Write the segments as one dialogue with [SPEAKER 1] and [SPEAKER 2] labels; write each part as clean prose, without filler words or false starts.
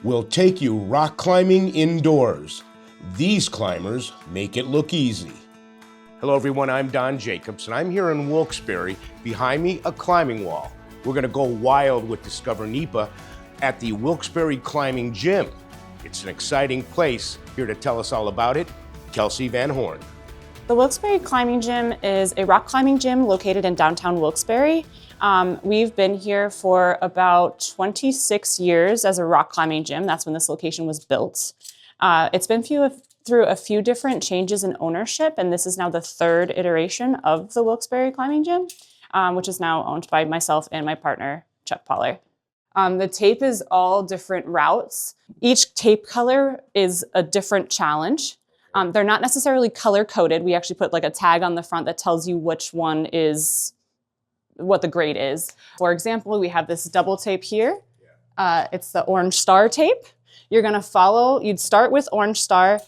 [SPEAKER 1] We'll take you rock climbing indoors. These climbers make it look easy. Hello everyone, I'm Don Jacobs and I'm here in Wilkes-Barre, behind me a climbing wall. We're gonna go wild with DiscoverNEPA at the Wilkes-Barre Climbing Gym. It's an exciting place. Here to tell us all about it, Kelsey Van Horn.
[SPEAKER 2] The Wilkes-Barre Climbing Gym is a rock climbing gym located in downtown Wilkes-Barre. We've been here for about 26 years as a rock climbing gym. That's when this location was built. It's been through a few different changes in ownership, and this is now the third iteration of the Wilkes-Barre Climbing Gym, which is now owned by myself and my partner, 𝗄𝗶𝘁𝗵. The tape is all different routes. Each tape color is a different challenge. They're not necessarily color-coded. We actually put like a tag on the front that tells you which one is what the grade is. For example, we have this double tape here. It's the orange star tape. You're gonna follow, you'd start with orange star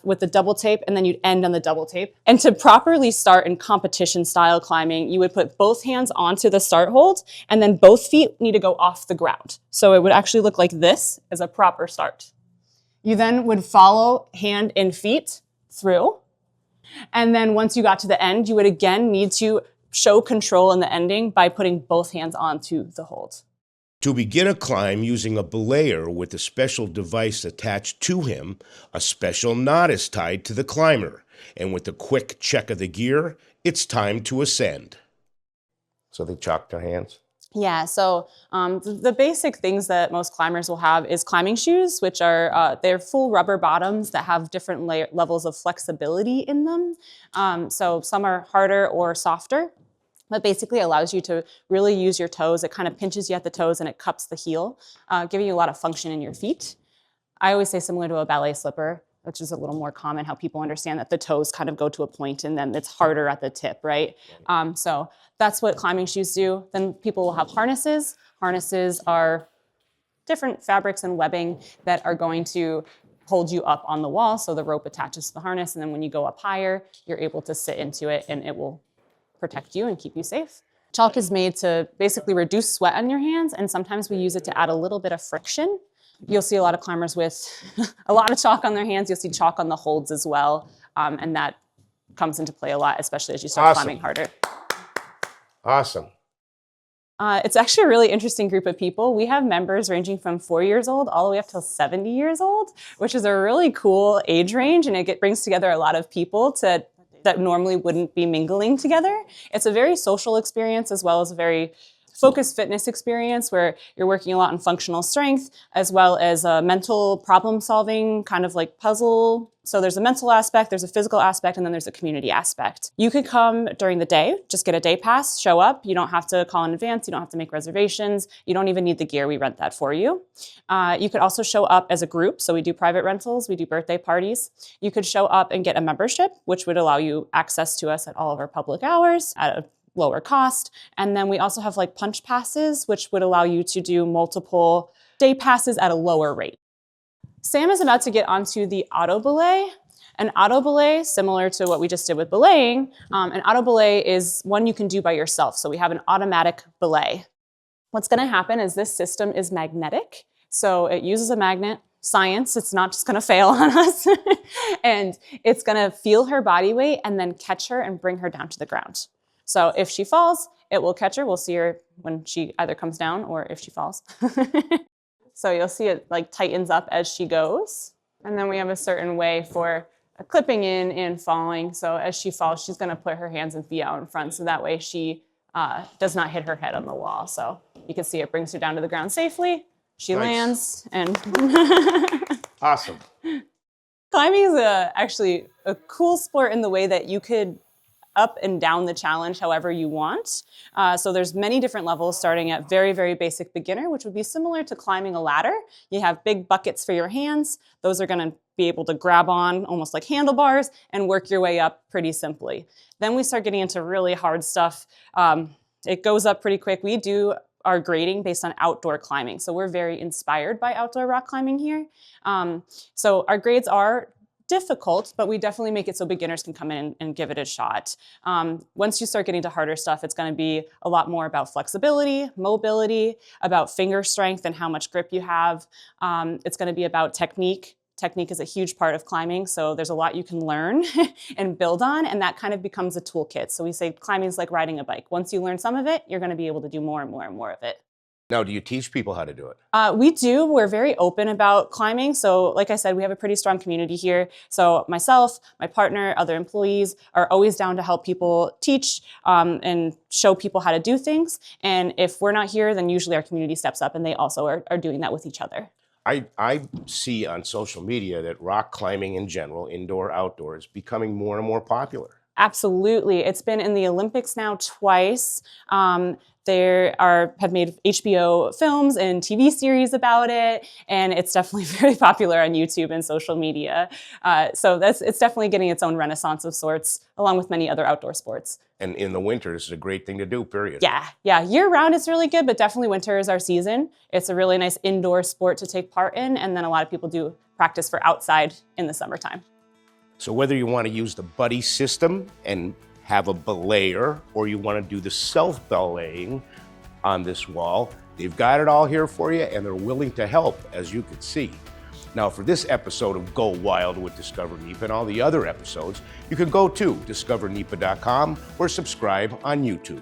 [SPEAKER 2] with the double tape, and then you'd end on the double tape. And to properly start in competition style climbing, you would put both hands onto the start hold, and then both feet need to go off the ground. So it would actually look like this as a proper start. You then would follow hand and feet through. And then once you got to the end, you would again need to show control in the ending by putting both hands onto the hold.
[SPEAKER 1] To begin a climb using a belayer with a special device attached to him, a special knot is tied to the climber. And with a quick check of the gear, it's time to ascend. So they chalk their hands?
[SPEAKER 2] Yeah, so the basic things that most climbers will have is climbing shoes, which are, they're full rubber bottoms that have different levels of flexibility in them. So some are harder or softer, but basically allows you to really use your toes. It kind of pinches you at the toes and it cups the heel, giving you a lot of function in your feet. I always say similar to a ballet slipper, which is a little more common, how people understand that the toes kind of go to a point and then it's harder at the tip, right? So that's what climbing shoes do. Then people will have harnesses. Harnesses are different fabrics and webbing that are going to hold you up on the wall. So the rope attaches to the harness, and then when you go up higher, you're able to sit into it and it will protect you and keep you safe. Chalk is made to basically reduce sweat on your hands, and sometimes we use it to add a little bit of friction. You'll see a lot of climbers with a lot of chalk on their hands. You'll see chalk on the holds as well, and that comes into play a lot, especially as you start climbing harder.
[SPEAKER 1] Awesome.
[SPEAKER 2] It's actually a really interesting group of people. We have members ranging from 4 years old all the way up to 70 years old, which is a really cool age range, and it brings together a lot of people that normally wouldn't be mingling together. It's a very social experience as well as a very focused fitness experience where you're working a lot on functional strength as well as a mental problem solving, kind of like puzzle. So there's a mental aspect, there's a physical aspect, and then there's a community aspect. You could come during the day, just get a day pass, show up. You don't have to call in advance, you don't have to make reservations, you don't even need the gear, we rent that for you. You could also show up as a group, so we do private rentals, we do birthday parties. You could show up and get a membership, which would allow you access to us at all of our public hours at a lower cost. And then we also have like punch passes, which would allow you to do multiple day passes at a lower rate. Sam is about to get onto the auto-belay. An auto-belay, similar to what we just did with belaying, an auto-belay is one you can do by yourself. So we have an automatic belay. What's gonna happen is this system is magnetic. So it uses a magnet. Science, it's not just gonna fail on us. And it's gonna feel her body weight and then catch her and bring her down to the ground. So if she falls, it will catch her. We'll see her when she either comes down or if she falls. So you'll see it like tightens up as she goes. And then we have a certain way for clipping in and falling. So as she falls, she's gonna put her hands and feet out in front. So that way she does not hit her head on the wall. So you can see it brings her down to the ground safely. She lands and
[SPEAKER 1] Awesome.
[SPEAKER 2] Climbing is actually a cool sport in the way that you could up and down the challenge however you want. So there's many different levels starting at very, very basic beginner, which would be similar to climbing a ladder. You have big buckets for your hands. Those are gonna be able to grab on almost like handlebars and work your way up pretty simply. Then we start getting into really hard stuff. It goes up pretty quick. We do our grading based on outdoor climbing. So we're very inspired by outdoor rock climbing here. So our grades are difficult, but we definitely make it so beginners can come in and give it a shot. Once you start getting to harder stuff, it's going to be a lot more about flexibility, mobility, about finger strength and how much grip you have. It's going to be about technique. Technique is a huge part of climbing, so there's a lot you can learn and build on, and that kind of becomes a toolkit. So we say climbing is like riding a bike. Once you learn some of it, you're going to be able to do more and more and more of it.
[SPEAKER 1] Now, do you teach people how to do it?
[SPEAKER 2] We do. We're very open about climbing. So like I said, we have a pretty strong community here. So myself, my partner, other employees are always down to help people teach and show people how to do things. And if we're not here, then usually our community steps up and they also are doing that with each other.
[SPEAKER 1] I see on social media that rock climbing in general, indoor, outdoor, is becoming more and more popular.
[SPEAKER 2] Absolutely. It's been in the Olympics now twice. Have made HBO films and TV series about it, and it's definitely very popular on YouTube and social media. So it's definitely getting its own renaissance of sorts, along with many other outdoor sports. And
[SPEAKER 1] in the winter, this is a great thing to do, period.
[SPEAKER 2] Yeah. Year round it's really good, but definitely winter is our season. It's a really nice indoor sport to take part in, and then a lot of people do practice for outside in the summertime.
[SPEAKER 1] So whether you want to use the buddy system and have a belayer, or you want to do the self-belaying on this wall, they've got it all here for you, and they're willing to help, as you can see. Now, for this episode of Go Wild with Discover NEPA and all the other episodes, you can go to discovernepa.com or subscribe on YouTube.